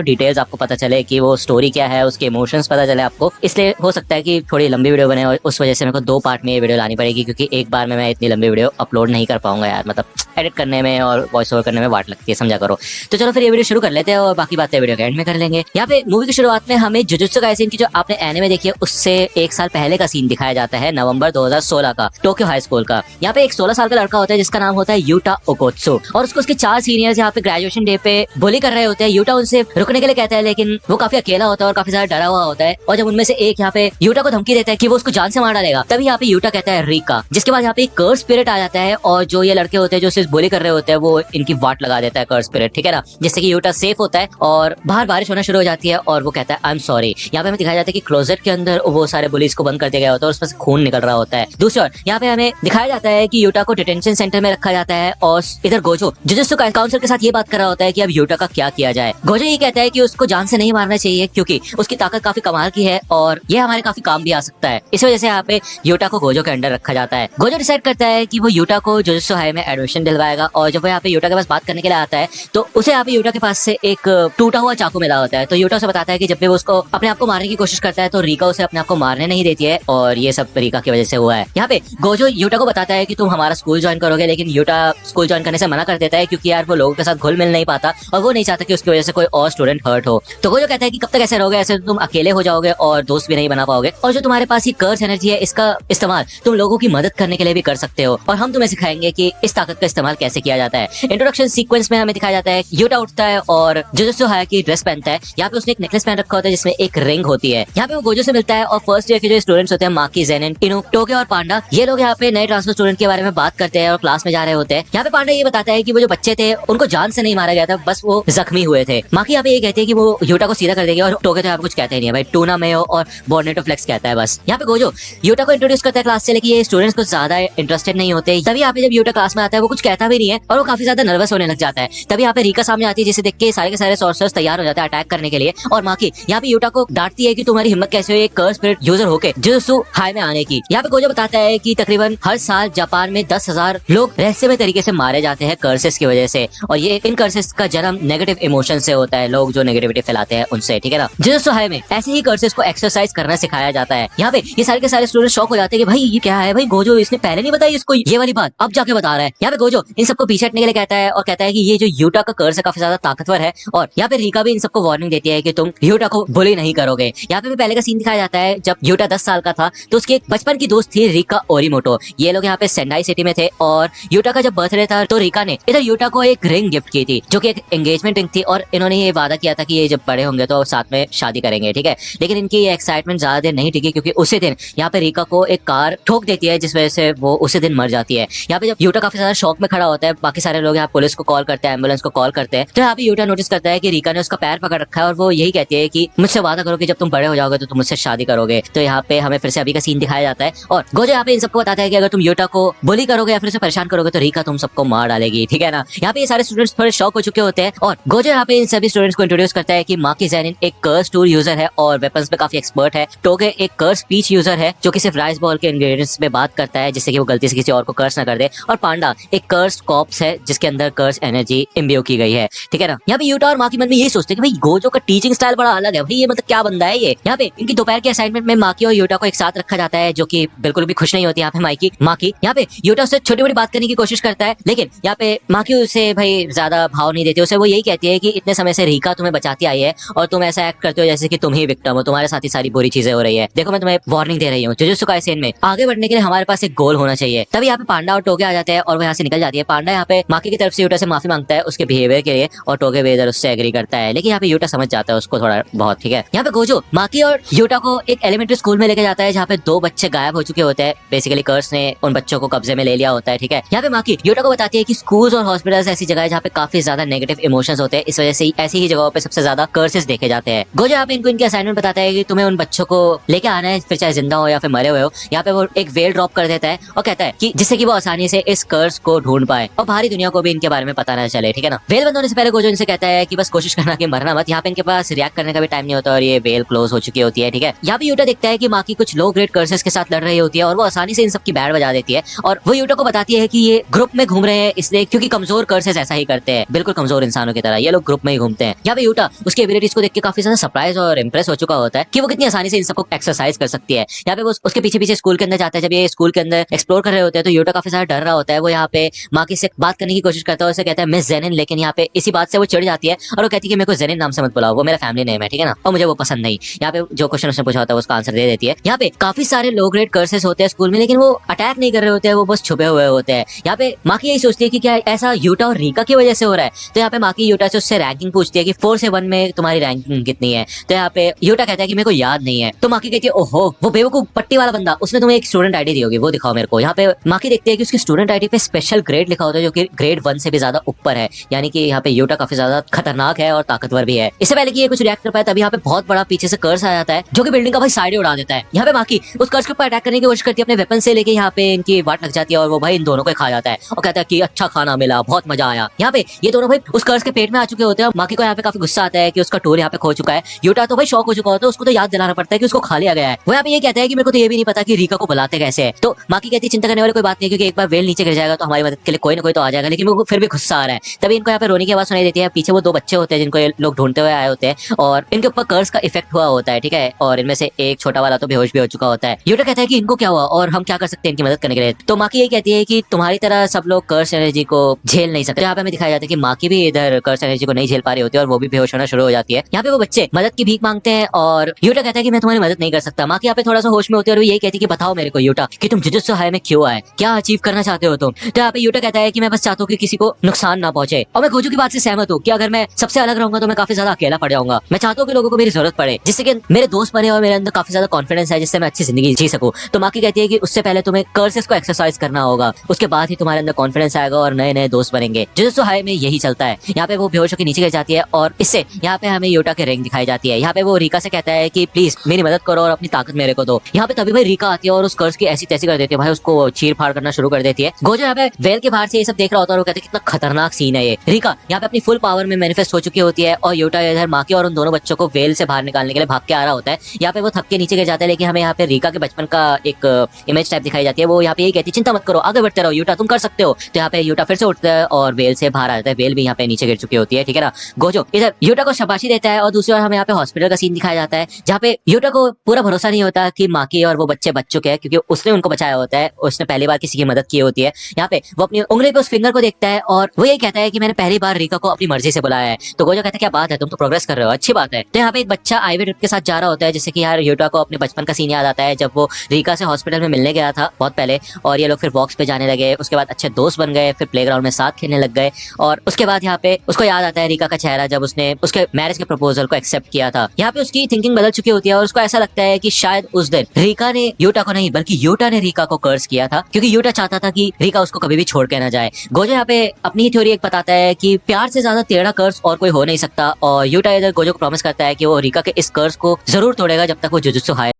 Details आपको पता चले कि वो स्टोरी क्या है, उसके इमोशंस पता चले आपको। इसलिए हो सकता है कि थोड़ी लंबी वीडियो बने और उस वजह से मेरे को 2 पार्ट में ये वीडियो लानी पड़ेगी, क्योंकि एक बार में मैं इतनी लंबी वीडियो अपलोड नहीं कर पाऊंगा यार। मतलब एडिट करने में और वॉइस ओवर करने में वाट लगती है, समझा करो। तो चलो फिर ये वीडियो शुरू कर लेते हैं और बाकी बातें वीडियो के एंड में कर लेंगे। यहाँ पे मूवी की शुरुआत में हमें जुजुत्सु काइसेन की जो आपने एनिमे देखी है उससे 1 साल पहले का सीन दिखाया जाता है, नवंबर 2016 का, टोक्यो हाई स्कूल का। यहाँ पे एक 16 साल का लड़का होता है जिसका नाम होता है यूटा ओकोत्सु, और उसको उसके 4 सीनियर्स यहाँ पे ग्रेजुएशन डे पे बुली कर रहे होते हैं। यूटा उनसे रुकने के लिए कहता है, लेकिन वो काफी अकेला होता है और काफी ज्यादा डरा हुआ होता है। और जब उनमें से एक यहाँ पे यूटा को धमकी देता है कि वो उसको जान से मार डालेगा, तभी यहाँ पे यूटा कहता है रीका, जिसके बाद यहाँ पे कर्स स्पिरिट आ जाता है और जो ये लड़के होते हैं जो सिर्फ बुली कर रहे होते हैं वो इनकी वाट लगा देता है कर्स स्पिरिट, ठीक है ना, जिससे कि यूटा सेफ होता है और बाहर बारिश होना शुरू हो जाती है और वो कहता है आई एम सॉरी। यहाँ पे हमें दिखाया जाता है कि क्लोजेट के अंदर वो सारे बुलीज को बंद कर दिया गया होता है और उसमें से खून निकल रहा होता है। दूसरी ओर यहाँ पे हमें दिखाया जाता है कि यूटा को डिटेंशन सेंटर में रखा जाता है और इधर गोजो जुजुत्सु काउंसिल के साथ ये बात कर रहा होता है कि अब यूटा का क्या किया जाए। गोजो ये कहता है कि उसको जान से नहीं मारना चाहिए क्योंकि उसकी ताकत काफी कमाल की है और ये हमारे काफी काम भी आ सकता है। इस वजह से यहाँ पे यूटा को गोजो के अंडर रखा जाता है। गोजो डिसाइड करता है कि वो यूटा को जुजुत्सु हाई में एडमिशन दिलवाएगा और जब वो यहाँ पे यूटा के पास बात करने के लिए आता है तो उसे यहाँ पे यूटा के पास से एक टूटा हुआ चाकू मिला होता है। तो यूटा उसे बताता है कि जब भी वो उसको अपने आप को मारने की कोशिश करता है तो रीका उसे अपने आप को मारने नहीं देती है और ये सब रीका की वजह से हुआ है। यहाँ पे गोजो यूटा को बताता है कि तुम हमारा स्कूल ज्वाइन करोगे, लेकिन यूटा स्कूल ज्वाइन करने से मना कर देता है क्योंकि यार वो लोगों के साथ घुल मिल नहीं पाता और वो नहीं चाहता कि उसकी वजह से कोई और स्टूडेंट हर्ट हो। तो गोजो कहता है कि कब तक ऐसे रहोगे, ऐसे तुम अकेले हो जाओगे और दोस्त भी नहीं बना पाओगे, और जो तुम्हारे पास ये कर्स एनर्जी है इसका इस्तेमाल तुम लोगों की मदद करने के लिए भी कर सकते हो और हम तुम्हें सिखाएंगे कि इस ताकत का इस्तेमाल कैसे किया जाता है। इंट्रोडक्शन सीक्वेंस में हमें दिखाया जाता है यूटा उठता है और जुजुत्सु हाई की ड्रेस पहनता है। यहाँ पे उसने एक नेकलेस पहन रखा होता है जिसमें एक रिंग होती है। यहाँ पे वो गोजो से मिलता है और फर्स्ट ईयर के जो स्टूडेंट्स होते हैं माकी, जेनिन, इनु, टोगे और पांडा, ये लोग यहाँ पे नए ट्रांसफर स्टूडेंट के बारे में बात करते हैं और क्लास में जा रहे होते हैं। यहाँ पे पांडा ये बताता है कि वो जो बच्चे थे उनको जान से नहीं मारा गया था, बस वो जख्मी हुए थे। माकी यहाँ पे ये कहते हैं कि वो यूटा को सीधा कर देंगे और टोगे तो यहाँ पे कुछ कहते ही नहीं है भाई, टूना मेयो और बोर्नेटो फ्लेक्स कहता है बस। यहाँ पे गोजो यूटा को इंट्रोड्यूस करता है क्लास से, लेकिन ये स्टूडेंट्स को ज्यादा इंटरेस्टेड नहीं होते। तभी यहाँ पे जब यूटा क्लास में आता है वो कुछ कहता भी नहीं है और वो काफी ज्यादा नर्वस होने लग जाता है। तभी यहाँ पे रीका सामने आती है जिसे देख के सारे के सारे सॉर्सर्स तैयार हो जाते हैं अटैक करने के लिए और माकी यहाँ पे यूटा को डांटती है कि तुम्हारी हिम्मत कैसे हुई एक कर्स स्पिरिट यूजर होके जुजुत्सु हाई में आने की। यहाँ पे गोजो बताता है कि तकरीबन हर साल जापान में 10,000 लोग रहस्यमय तरीके से मारे जाते हैं कर्सेस की वजह से, और ये इन कर्सेस का जन्म नेगेटिव इमोशन से होता है, लोग जो नेगेटिविटी फैलाते हैं उनसे, ठीक है ना। जुजुत्सु हाई में ऐसे ही कर्सेस को एक्सरसाइज करना सिखाया जाता है। यहाँ पे ये सारे के सारे स्टूडेंट शॉक हो जाते हैं कि भाई ये क्या है, भाई गोजो इसने पहले नहीं बताई इसको ये वाली बात, अब जाके बता रहा है। यहाँ पे गोजो इन सबको पीछे हटने के लिए कहता है और कहता है कि ये जो यूटा का कर्स है काफी ज्यादा ताकतवर है, और यहाँ पे रीका भी इन सबको वार्निंग देती है कि तुम यूटा को बुली नहीं करोगे। यहाँ पे भी पहले का सीन दिखाया जाता है जब यूटा 10 साल का था तो उसकी एक बचपन की दोस्त थी रीका ओरिमोटो। ये लोग यहाँ पे सेंडाई सिटी में थे और यूटा का जब बर्थडे था तो रीका ने इधर यूटा को एक रिंग गिफ्ट की थी जो कि एक एंगेजमेंट रिंग थी, और इन्होंने ये वादा किया था कि ये जब बड़े होंगे तो साथ में शादी करेंगे, ठीक है। लेकिन इनकी ये एक्साइटमेंट ज्यादा देर नहीं टिकी क्योंकि उसी दिन यहाँ पे रीका को एक कार ठोक देती है जिस वजह से वो उसी दिन मर जाती है। यहाँ पे जब यूटा काफी ज्यादा शॉक में खड़ा होता है, बाकी सारे लोग यहाँ पुलिस को कॉल करते हैं, एम्बुलेंस को कॉल करते हैं, तो यहाँ पे यूटा नोटिस करता है कि रीका ने उसका पैर पकड़ रखा है और वो यही कहती है कि मुझसे वादा करो कि जब तुम बड़े हो जाओगे तो तुम मुझसे शादी करोगे। तो यहाँ पे हमें फिर से अभी का सीन दिखाया जाता है और गोजो यहाँ पे इन सबको बताता है कि अगर तुम यूटा को बुली करोगे या फिर उसे परेशान करोगे तो रीका तुम सबको मार डालेगी, ठीक है ना। यहाँ पे ये सारे स्टूडेंट्स थोड़े शॉक हो चुके होते हैं और गोजो यहाँ पे इन सभी स्टूडेंट्स को इंट्रोड्यूस करता है कि माकी जेनिन एक कर्स टूल यूजर है और वेपन्स पे काफी एक्सपर्ट है, टोगे एक कर्स स्पीच यूजर है जो कि सिर्फ राइस बॉल के इंग्रेडिएंट्स में बात करता है जिससे कि वो गलती से किसी और को कर्स ना कर दे, और पांडा एक कर्स कॉप्स है जिसके अंदर कर्स एनर्जी इम्ब्यू की गई है, ठीक है ना। यहाँ पे यूटा और माकी मन में यही सोचते हैं कि भाई गोजो का टीचिंग स्टाइल बड़ा अलग है, भाई ये मतलब क्या बंदा है ये। यहाँ पे इनकी दोपहर के असाइनमेंट में माकी और यूटा को एक साथ रखा जाता है जो कि बिल्कुल भी खुश नहीं होती यहाँ पे माकी। यहाँ पे यूटा उससे छोटी बड़ी बात करने की कोशिश करता है, लेकिन यहाँ पे माकी उसे भाई ज्यादा भाव नहीं देती। उसे वो यही कहती है कि इतने समय से रीका तुम्हें बचाती आई है और तुम ऐसा एक्ट करते हो जैसे कि तुम ही विक्टिम हो, तुम्हारे साथ ही सारी बुरी चीजें हो रही है। देखो मैं तुम्हें वार्निंग दे रही हूँ, जुजुत्सु काइसेन में आगे बढ़ने के लिए हमारे पास एक गोल होना चाहिए। तभी यहाँ पे पांडा और टोगे आ जाते हैं और वो यहाँ से निकल जाती है। पांडा यहाँ पे माकी की तरफ से यूटा से माफी मांगता है उसके बिहेवियर के लिए और टोगे भी इधर उससे एग्री करता है, लेकिन यहाँ पे यूटा समझ जाता है उसको थोड़ा बहुत, ठीक है। यहाँ पे गोजो माकी और यूटा को एक एलिमेंट्री स्कूल में लेके जाता है जहाँ पे 2 बच्चे गायब हो चुके होते हैं, बेसिकली कर्स ने उन बच्चों को कब्जे में ले लिया होता है, ठीक है। यहाँ पे माकी यूटा को बताती है कि स्कूल्स और हॉस्पिटल्स ऐसी जगह है जहाँ पे काफी ज्यादा नेगेटिव इमोशंस होते हैं, इस वजह से ऐसी ही जगहों पे सबसे ज्यादा कर्सेस देखे जाते हैं। गोजो यहाँ पे इनको इनके असाइनमेंट बताता है कि तुम्हें उन बच्चों को लेके आना है, फिर चाहे जिंदा हो या फिर मरे हुए हो। यहाँ पे वो एक वेल ड्रॉप कर देता है और कहता है कि जिससे कि वो आसानी से इस कर्स को ढूंढ ढूंढ पाए और बाहरी दुनिया को भी इनके बारे में पता ना चले, ठीक है ना। वेल बंद होने से पहले गोजो इनसे कहता है कि बस कोशिश करना कि मरना मत। यहाँ पे इनके पास रिएक्ट करने का भी टाइम नहीं होता और ये वेल क्लोज हो चुकी होती है, ठीक है। यहाँ पे यूटा देखता है कि माकी कुछ लो ग्रेड कर्सेस के साथ लड़ रही होती है और वो आसानी से इन सबकी बैंड बजा देती है और वो यूटा को बताती है कि ये ग्रुप में घूम रहे हैं इसलिए क्योंकि कमजोर कर्सेस ऐसा ही करते हैं, बिल्कुल कमजोर इंसानों की तरह ये लोग ग्रुप में ही घूमते हैं। यहाँ पे यूटा उसकी एबिलिटीज को देख के काफी ज्यादा सरप्राइज और इंप्रेस हो चुका होता है कि वो कितनी आसानी से इन सबको एक्सरसाइज कर सकती है। यहाँ पे वो उसके पीछे पीछे स्कूल के अंदर जाता है। जब ये स्कूल के अंदर एक्सप्लोर कर रहे होते हैं तो यूटा काफी ज्यादा डर रहा होता है। वो यहाँ पे माकी से बात करने की कोशिश करता है, उसे कहता है मिस जेनिन, लेकिन यहाँ पे इसी बात से वो चिढ़ जाती है और वो कहती है कि मेरे को जेनिन नाम से मत बुलाओ, वो मेरा फैमिली नेम है, ठीक है ना, और मुझे वो पसंद नहीं। यहाँ पे जो क्वेश्चन उसने पूछा होता है उसका आंसर दे देती है। यहाँ पे काफी सारे लो ग्रेड कर्सेस होते हैं स्कूल में, लेकिन वो अटैक नहीं कर रहे होते हैं, वो बस छुपे हुए होते हैं। यहाँ पे माकी यही सोचती है कि क्या ऐसा यूटा और रीका की वजह से हो रहा है। तो यहाँ पे माकी यूटा से उससे रैंकिंग पूछती है कि 4 से 1 में तुम्हारी रैंकिंग कितनी है। तो यहाँ पे यूटा कहता है कि मेरे को याद नहीं है। तो माकी कहती है ओहो वो बेवकूफ पट्टी वाला बंदा, उसने तुम्हें एक स्टूडेंट आईडी दी होगी, वो दिखाओ मेरे को। यहाँ पे माकी देखती है कि उसकी स्टूडेंट आईडी पे स्पेशल ग्रेड लिखा होता है जो कि ग्रेड 1 से भी ज्यादा ऊपर है, यानी कि यहाँ पे यूटा काफी ज्यादा खतरनाक है और ताकतवर भी है। इससे पहले कि ये कुछ रिएक्ट कर पाए तभी यहाँ पे बहुत बड़ा पीछे से कर्स आ जाता है जो कि बिल्डिंग का भाई साइड उड़ा देता है। यहाँ पे माकी उस कर्स के ऊपर अटैक करने की कोशिश करती है अपने वेपन से, लेके यहाँ पे इनकी वाट लग जाती है और वो भाई इन दोनों को खा जाता है और कहता है कि अच्छा खाना मिला, बहुत मजा आया। यहाँ पे ये दोनों भाई उस कर्स के पेट में आ चुके होते हैं। माकी को यहाँ पे काफी गुस्सा आता है कि उसका टूर यहाँ पे खो चुका है। यूटा तो भाई शॉक हो चुका होता है, उसको तो याद दिलाना पड़ता है कि उसको खा लिया गया है। वो यहाँ पे ये कहता है कि मेरे को तो ये भी नहीं पता कि रीका को बुलाते कैसे है। तो माकी कहती है चिंता करने वाली कोई बात नहीं, क्योंकि एक बार वेल नीचे गिर जाएगा तो हमारी मदद के लिए कोई ना कोई तो आ जाएगा, लेकिन वो फिर भी गुस्सा आ रहा है। तभी इनको यहाँ पे रोने की आवाज सुनाई देती है। पीछे वो 2 बच्चे होते हैं जिनको ये लोग ढूंढते हुए आए होते हैं और इनके ऊपर कर्स का इफेक्ट हुआ होता है, ठीक है, और इनमें से एक छोटा वाला तो बेहोश भी हो चुका होता है। यूटा कहता है कि इनको क्या हुआ और हम क्या कर सकते हैं इनकी मदद करने के लिए। तो माकी ये कहती है कि तुम्हारी तरह सब लोग कर्स एनर्जी को झेल नहीं सकते। यहाँ पे हमें दिखाया जाता है कि माकी भी इधर कर्स एनर्जी को नहीं झेल पा रही होती है और वो भी बेहोश होना शुरू हो जाती है। यहाँ पे वो बच्चे मदद की भीख मांगते हैं और यूटा कहता है कि मैं तुम्हारी मदद नहीं कर सकता। माकी यहाँ पे थोड़ा सा होश में होती है और वो यही कहती है कि बताओ मेरे को यूटा कि तुम जुजुत्सु हाई में क्यों आए, क्या अचीव करना चाहते हो तुम। तो यहाँ पे यूटा कहता है कि मैं बस चाहता हूँ कि किसी को नुकसान ना पहुंचे और मैं गोजो की बात से सहमत हूँ कि अगर मैं सबसे अलग रहूंगा तो मैं काफी ज्यादा अकेला पड़ जाऊंगा। मैं चाहता हूँ कि लोगों को मेरी जरूरत पड़े जिससे कि मेरे दोस्त बने और मेरे अंदर काफी ज्यादा कॉन्फिडेंस है जिससे मैं अच्छी जिंदगी जी सकूं। तो माकी कहती है कि उससे पहले तुम्हें कर्सेस को एक्सरसाइज करना होगा, उसके बाद ही तुम्हारे अंदर कॉन्फिडेंस आएगा और नए नए दोस्त बनेंगे। जुजुत्सु हाई में यही चलता है। यहाँ पे वो बेहोश होकर नीचे गिर जाती है और इससे यहाँ पे हमें यूटा के रिंग दिखाई जाती है। यहाँ पे वो रीका से कहता है कि प्लीज मेरी मदद करो और अपनी ताकत मेरे को दो। यहाँ पे तभी भाई रीका आती है और उस कर्स की ऐसी तैसी कर देती है, भाई उसको चीर फाड़ करना शुरू कर देती है। गोजो यहाँ पे वेल के बाहर से ये सब देख रहा होता है और वो कहते हैं कितना खतरनाक सीन है ये। रीका यहाँ पे अपनी फुल पावर में मैनिफेस्ट हो चुकी होती है और यूटा इधर माकी और उन दोनों बच्चों को वेल से बाहर निकालने के लिए भाग के आ रहा होता है। यहाँ पे वो थक के नीचे गिर जाता है, लेकिन हमें यहाँ पे रीका के बचपन का एक इमेज टाइप दिखाई जाती है। वो यहाँ पे यही कहती है चिंता मत करो, आगे बढ़ते रहो यूटा, तुम कर सकते हो। तो यहाँ पे यूटा फिर से उठता है और वेल से बाहर आ जाता है। वेल भी यहाँ पे नीचे गिर चुकी होती है, ठीक है ना। गोजो इधर यूटा को शाबाशी देता है और दूसरी ओर हमें यहाँ पे हॉस्पिटल का सीन दिखाया जाता है जहाँ पे यूटा को पूरा भरोसा नहीं होता कि माकी और वो बच्चे बच चुके हैं, क्योंकि उसने उनको बचाया होता है, उसने पहली बार किसी की मदद की होती है। यहाँ पे वो अपनी उंगली पे उस फिंगर को देखता है और वो यही कहता है कि मैंने पहली बार रीका को अपनी मर्जी से बुलाया है। तो गोजो कहता है क्या बात है, तुम तो प्रोग्रेस कर रहे हो, अच्छी बात है। तो यहाँ पे एक बच्चा आईवी ट्रिप के साथ जा रहा होता है, जिससे कि यार यूटा को अपने बचपन का सीन याद आता है जब वो रीका से हॉस्पिटल में मिलने गया था बहुत पहले और ये लोग फिर वॉक्स पे जाने लगे, उसके बाद अच्छे दोस्त बन गए, फिर प्लेग्राउंड में साथ खेलने लग गए और उसके बाद यहाँ पे उसको याद आता है रीका का चेहरा जब उसने उसके मैरिज के प्रपोजल को एक्सेप्ट किया था। यहाँ पे उसकी थिंकिंग बदल चुकी होती है और उसको ऐसा लगता है कि शायद उस दिन रीका ने यूटा को नहीं बल्कि यूटा ने रीका को कर्स किया था, क्योंकि यूटा चाहता था कि रीका उसको कभी भी छोड़ के ना जाए। गोजो यहाँ पे अपनी ही थ्योरी एक बताता है कि प्यार से ज्यादा टेढ़ा कर्स और कोई हो नहीं सकता और यूटा इधर गोजो को प्रॉमिस करता है कि वो रीका के इस कर्स को जरूर तोड़ेगा जब तक वो जुजुत्सु हाई